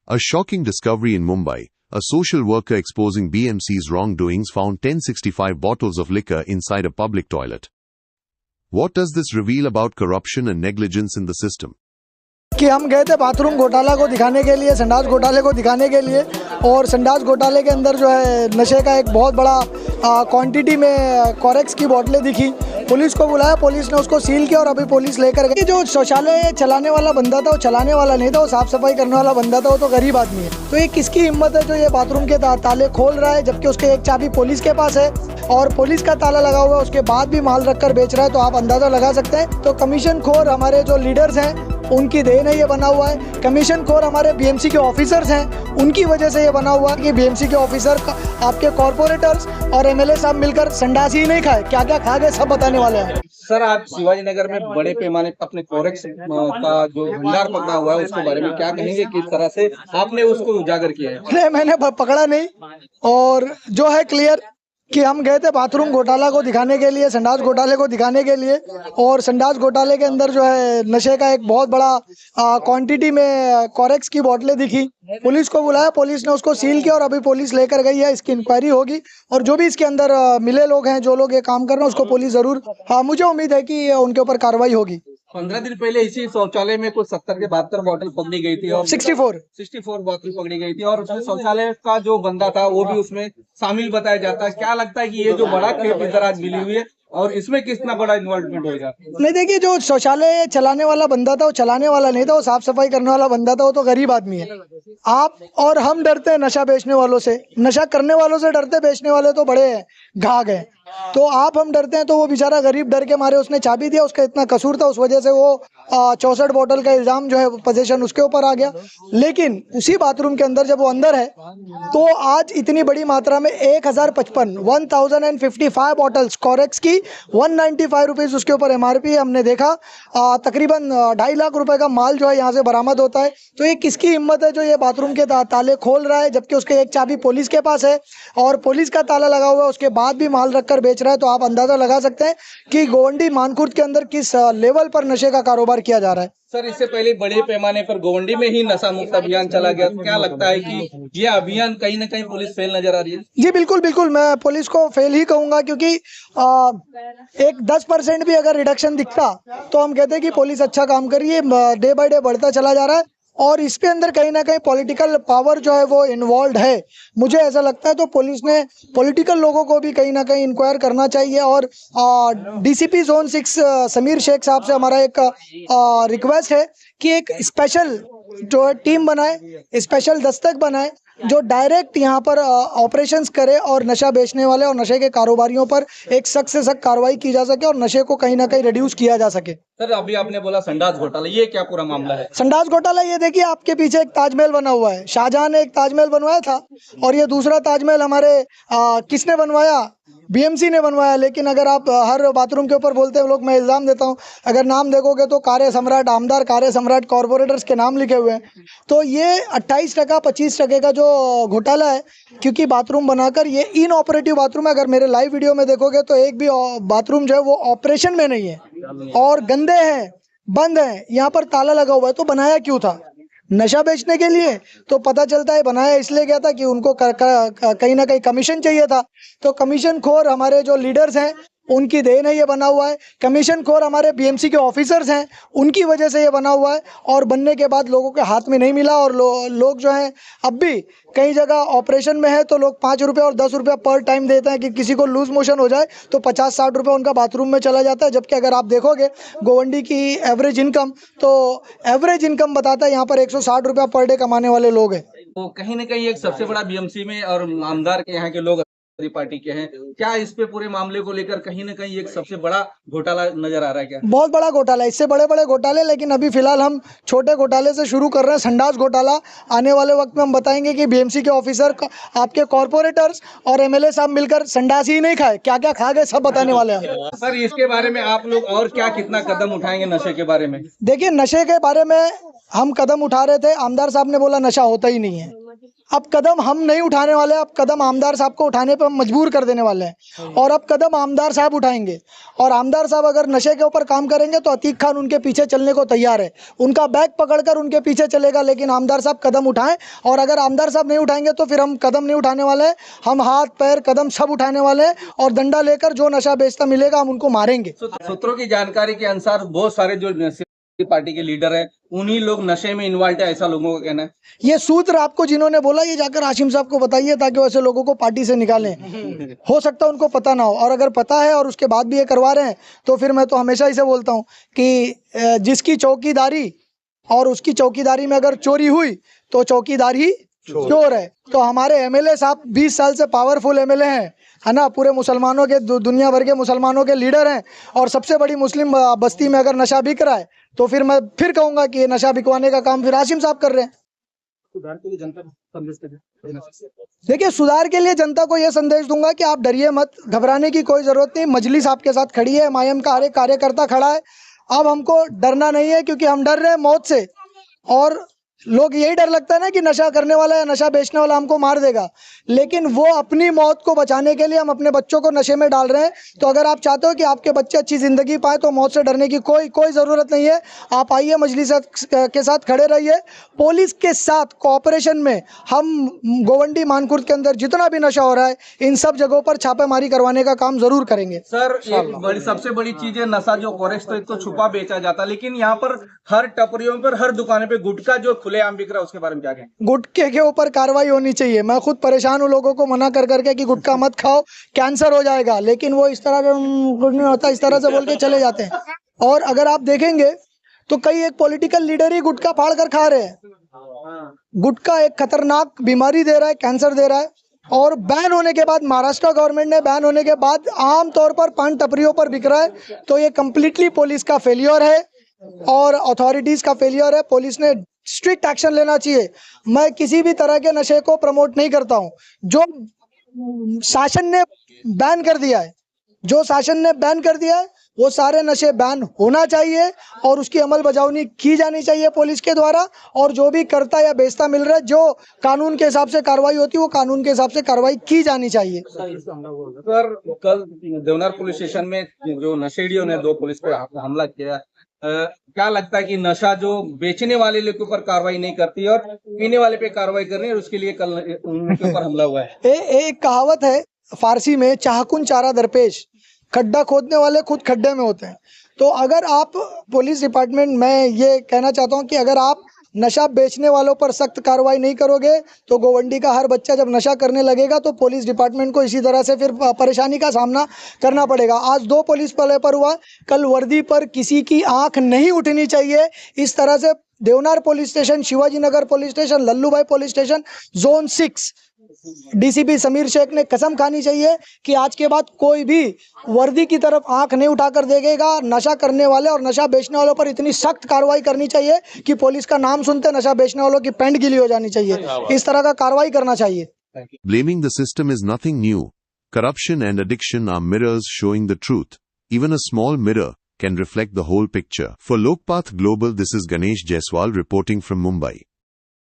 A shocking discovery in Mumbai. A social worker exposing BMC's wrongdoings found 1065 bottles of liquor inside a public toilet. What does this reveal about corruption and negligence in the system? कि हम गए थे bathroom घोटाला को दिखाने के लिए, संडास घोटाले को दिखाने के लिए, और संडास घोटाले के अंदर जो है नशे का एक बहुत बड़ा क्वांटिटी में कॉरेक्स की बोतलें दिखी। पुलिस को बुलाया, पुलिस ने उसको सील किया और अभी पुलिस लेकर गई। जो शौचालय चलाने वाला बंदा था वो चलाने वाला नहीं था, वो साफ सफाई करने वाला बंदा था, वो तो गरीब आदमी है। तो ये किसकी हिम्मत है जो ये बाथरूम के ताले खोल रहा है, जबकि उसके एक चाबी पुलिस के पास है और पुलिस का ताला लगा हुआ है, उसके बाद भी माल रखकर बेच रहा है। तो आप अंदाजा लगा सकते हैं। तो कमीशन खोर हमारे जो लीडर्स हैं उनकी देन है ये बना हुआ है। कमीशन खोर हमारे बीएमसी के ऑफिसर्स हैं, उनकी वजह से ये बना हुआ है कि बीएमसी के ऑफिसर आपके कॉर्पोरेटर्स और एमएलए साहब मिलकर संडास ही नहीं खाए, क्या क्या खा गए सब बताने वाले हैं। सर, आप शिवाजी नगर में बड़े पैमाने पर अपने कॉरेक्स का जो भंडार पकड़ा हुआ है उसके बारे में क्या कहेंगे, किस तरह से आपने उसको उजागर किया है? नहीं, मैंने पकड़ा नहीं, और जो है क्लियर कि हम गए थे बाथरूम घोटाला को दिखाने के लिए, संडास घोटाले को दिखाने के लिए, और संडास घोटाले के अंदर जो है नशे का एक बहुत बड़ा क्वांटिटी में कॉरेक्स की बोतलें दिखी। पुलिस को बुलाया, पुलिस ने उसको सील किया और अभी पुलिस लेकर गई है। इसकी इंक्वायरी होगी और जो भी इसके अंदर मिले लोग हैं, जो लोग ये काम कर रहे हैं, उसको पुलिस जरूर, मुझे उम्मीद है कि उनके ऊपर कार्रवाई होगी। 15 दिन पहले इसी शौचालय में कुछ 70 के 72 बोतल पकड़ी गई थी और 64 बोतल पकड़ी गई थी, और उसमें शौचालय का जो बंदा था वो भी उसमें शामिल बताया जाता है। क्या लगता है कि ये जो बड़ा खेप इधर आज मिली हुई है और इसमें कितना बड़ा इन्वॉल्वमेंट होगा? नहीं, देखिए, जो शौचालय चलाने वाला बंदा था वो चलाने वाला नहीं था, वो साफ सफाई करने वाला बंदा था, वो तो गरीब आदमी है। आप और हम डरते हैं नशा बेचने वालों से, नशा करने वालों से डरते, बेचने वाले तो बड़े हैं, घाघ हैं। तो आप हम डरते हैं, तो वो बेचारा गरीब डर के मारे उसने चाबी दिया, उसका इतना कसूर था, उस वजह से वो 64 बोतल का इल्जाम जो है पोजीशन उसके ऊपर आ गया। लेकिन उसी बाथरूम के अंदर जब वो अंदर है तो आज इतनी बड़ी मात्रा में 1055 बॉटल्स कॉरेक्स की 195 रुपीज़ उसके ऊपर MRP हमने देखा। तकरीबन 2.5 लाख रुपए का माल जो है यहाँ से बरामद होता है। तो ये किसकी हिम्मत है जो ये बाथरूम के ताले खोल रहा है, जबकि उसके एक चाबी पुलिस के पास है और पुलिस का ताला लगा हुआ है, उसके बाद भी माल रखकर बेच रहा है। तो आप अंदाजा लगा सकते हैं कि गोवंडी मानकुर्द के अंदर किस लेवल पर नशे का कारोबार किया जा रहा है। सर, इससे पहले बड़े पैमाने पर गोवंडी में ही नशा मुक्त अभियान चला गया। क्या लगता है कि ये अभियान कहीं ना कहीं पुलिस फेल नजर आ रही है? जी बिल्कुल बिल्कुल, मैं पुलिस को फेल ही कहूंगा, क्योंकि एक 10% भी अगर रिडक्शन दिखता तो हम कहते हैं कि पुलिस अच्छा काम कर रही है। डे बाय डे बढ़ता चला जा रहा है और इसके अंदर कहीं ना कहीं पॉलिटिकल पावर जो है वो इन्वॉल्व है, मुझे ऐसा लगता है। तो पुलिस ने पॉलिटिकल लोगों को भी कहीं ना कहीं इंक्वायर करना चाहिए। और DCP Zone 6 समीर शेख साहब से हमारा एक रिक्वेस्ट है कि एक स्पेशल जो है टीम बनाए, स्पेशल दस्तक बनाए, जो डायरेक्ट यहाँ पर ऑपरेशंस करे और नशा बेचने वाले और नशे के कारोबारियों पर एक सख्त से सख्त कार्रवाई की जा सके और नशे को कहीं ना कहीं रिड्यूस किया जा सके। सर, अभी आपने बोला संडास घोटाला, ये क्या पूरा मामला है? संडास घोटाला, ये देखिए आपके पीछे एक ताजमहल बना हुआ है। शाहजहां ने एक ताजमहल बनवाया था और ये दूसरा ताजमहल हमारे किसने बनवाया? BMC ने बनवाया। लेकिन अगर आप हर बाथरूम के ऊपर बोलते हैं लोग, मैं इल्ज़ाम देता हूं, अगर नाम देखोगे तो कार्य सम्राट, आमदार कार्य सम्राट कॉर्पोरेटर्स के नाम लिखे हुए हैं। तो ये 28% 25% का जो घोटाला है, क्योंकि बाथरूम बनाकर ये इनऑपरेटिव बाथरूम है। अगर मेरे लाइव वीडियो में देखोगे तो एक भी बाथरूम जो है वो ऑपरेशन में नहीं है और गंदे हैं, बंद हैं, यहाँ पर ताला लगा हुआ है। तो बनाया क्यों था? नशा बेचने के लिए? तो पता चलता है बनाया इसलिए गया था कि उनको कहीं ना कहीं कमीशन चाहिए था। तो कमीशन खोर हमारे जो लीडर्स हैं उनकी देन है ये बना हुआ है। कमीशन खोर हमारे BMC के ऑफिसर्स हैं, उनकी वजह से ये बना हुआ है और बनने के बाद लोगों के हाथ में नहीं मिला। और लोग जो हैं अब भी कई जगह ऑपरेशन में है तो लोग 5 रुपये और 10 रुपये पर टाइम देते हैं कि किसी को लूज मोशन हो जाए तो 50-60 रुपये उनका बाथरूम में चला जाता है। जबकि अगर आप देखोगे गोवंडी की एवरेज इनकम, तो एवरेज इनकम बताता है यहाँ पर 160 रुपये पर डे कमाने वाले लोग हैं। तो कहीं ना कहीं एक सबसे बड़ा BMC में और आमदार के यहाँ के लोग पार्टी के हैं, क्या इस पे पूरे मामले को लेकर कहीं ना कहीं एक सबसे बड़ा घोटाला नजर आ रहा है? क्या बहुत बड़ा घोटाला है, इससे बड़े बड़े घोटाले, लेकिन अभी फिलहाल हम छोटे घोटाले से शुरू कर रहे हैं, संडास घोटाला। आने वाले वक्त में हम बताएंगे कि BMC के ऑफिसर, आपके कॉर्पोरेटर्स और MLA साहब मिलकर संडास ही नहीं खाए, क्या क्या खा गए सब बताने वाले हैं। सर, इसके बारे में आप लोग और क्या कितना कदम उठाएंगे नशे के बारे में? देखिए, नशे के बारे में हम कदम उठा रहे थे, आमदार साहब ने बोला नशा होता ही नहीं है। अब कदम हम नहीं उठाने वाले, अब कदम आमदार साहब को उठाने पे हम मजबूर कर देने वाले हैं। और अब कदम आमदार साहब उठाएंगे, और आमदार साहब अगर नशे के ऊपर काम करेंगे तो अतीक खान उनके पीछे चलने को तैयार है, उनका बैग पकड़कर उनके पीछे चलेगा, लेकिन आमदार साहब कदम उठाएं। और अगर आमदार साहब नहीं उठाएंगे तो फिर हम कदम नहीं उठाने वाले हैं, हम हाथ पैर कदम सब उठाने वाले हैं, और डंडा लेकर जो नशा बेचता मिलेगा हम उनको मारेंगे। सूत्रों की जानकारी के अनुसार बहुत सारे जो पार्टी के लीडर है उन्हीं लोग नशे में इन्वॉल्व है, ऐसा लोगों का कहना है। ये सूत्र आपको जिन्होंने बोला, ये जाकर हाशिम साहब को बताइए, ताकि वैसे लोगों को पार्टी से निकालें। हो सकता है उनको पता ना हो, और अगर पता है और उसके बाद भी ये करवा रहे हैं तो फिर मैं तो हमेशा इसे बोलता हूँ कि जिसकी चौकीदारी और उसकी चौकीदारी में अगर चोरी हुई तो चौकीदार ही चोर है। तो हमारे एमएलए साहब 20 साल से पावरफुल एमएलए हैं, है ना, पूरे मुसलमानों के दुनिया भर के मुसलमानों के लीडर हैं, और सबसे बड़ी मुस्लिम बस्ती में अगर नशा बिक रहा है तो फिर मैं फिर कहूंगा कि ये नशा बिकवाने का काम फिर हाशिम साहब कर रहे हैं। सुधार के लिए जनता संदेश दें। देखिए, सुधार के लिए जनता को यह संदेश दूंगा कि आप डरिए मत, घबराने की कोई जरूरत नहीं। मजलिस आपके साथ खड़ी है, एमआईएम का हर एक कार्यकर्ता खड़ा है। अब हमको डरना नहीं है, क्योंकि हम डर रहे हैं मौत से, और लोग यही डर लगता है ना कि नशा करने वाला या नशा बेचने वाला हमको मार देगा, लेकिन वो अपनी मौत को बचाने के लिए हम अपने बच्चों को नशे में डाल रहे हैं। तो अगर आप चाहते हो कि आपके बच्चे अच्छी जिंदगी पाए तो मौत से डरने की कोई ज़रूरत नहीं है। आप आइए, मजलिस के साथ खड़े रहिए, पुलिस के साथ कोऑपरेशन में हम गोवंडी मानकुर्द के अंदर जितना भी नशा हो रहा है इन सब जगहों पर छापेमारी करवाने का काम जरूर करेंगे। सर, एक सबसे बड़ी चीज है नशा जो फॉरेस्ट तो छुपा बेचा जाता, लेकिन यहाँ पर हर टपरियों पर हर दुकानों पे गुटखा जो खुलेआम बिक रहा है, उसके बारे में क्या कहें? गुटखे के ऊपर कार्रवाई होनी चाहिए। मैं खुद परेशान हूँ लोगों को मना कर करके कि गुटखा मत खाओ, कैंसर हो जाएगा, लेकिन वो इस तरह कुछ नहीं होता, इस तरह से बोल के चले जाते हैं। और अगर आप देखेंगे तो कई एक पॉलिटिकल लीडर ही गुटखा फाड़ कर खा रहे हैं। गुटखा एक खतरनाक बीमारी दे रहा है, कैंसर दे रहा है, और बैन होने के बाद, महाराष्ट्र गवर्नमेंट ने बैन होने के बाद आम तौर पर पान टपरियों पर बिक रहा है। तो ये कम्प्लीटली पुलिस का फेलियर है और अथॉरिटीज का फेलियर है। पुलिस ने स्ट्रिक्ट एक्शन लेना चाहिए। मैं किसी भी तरह के नशे को प्रमोट नहीं करता हूँ। जो शासन ने बैन कर दिया है, वो सारे नशे बैन होना चाहिए, और उसकी अमल बजावनी की जानी चाहिए पुलिस के द्वारा। और जो भी करता या बेचता मिल रहा है, जो कानून के हिसाब से कार्रवाई होती है वो कानून के हिसाब से कार्रवाई की जानी चाहिए। सर, कल देवनार पुलिस स्टेशन में जो नशेड़ियों ने 2 पुलिस पे हमला किया, क्या लगता है कि नशा जो बेचने वाले के ऊपर कार्रवाई नहीं करती और पीने वाले पे कार्रवाई कर रही है, और उसके लिए कल उनके ऊपर हमला हुआ है? एक कहावत है फारसी में, चाहकुन चारा दरपेश, खड्डा खोदने वाले खुद खड्डे में होते हैं। तो अगर आप पुलिस डिपार्टमेंट, मैं ये कहना चाहता हूँ कि अगर आप नशा बेचने वालों पर सख्त कार्रवाई नहीं करोगे तो गोवंडी का हर बच्चा जब नशा करने लगेगा तो पुलिस डिपार्टमेंट को इसी तरह से फिर परेशानी का सामना करना पड़ेगा। आज 2 पुलिस वाले पर हुआ, कल वर्दी पर किसी की आंख नहीं उठनी चाहिए। इस तरह से Deonar police station, Shivaji Nagar police station, Lallubhai police station, zone 6 DCP Sameer Shaikh ने कसम खानी चाहिए कि आज के बाद कोई भी वर्दी की तरफ आंख नहीं उठाकर देखेगा। नशा करने वाले और नशा बेचने वालों पर इतनी सख्त कार्रवाई करनी चाहिए कि पुलिस का नाम सुनते नशा बेचने वालों की पैंट गीली हो जानी चाहिए। इस तरह का कार्रवाई करना चाहिए। Blaming the system is nothing new. Corruption and addiction are mirrors showing the truth. Even a small mirror can reflect the whole picture. For Lokpath Global, this is Ganesh Jaiswal reporting from Mumbai.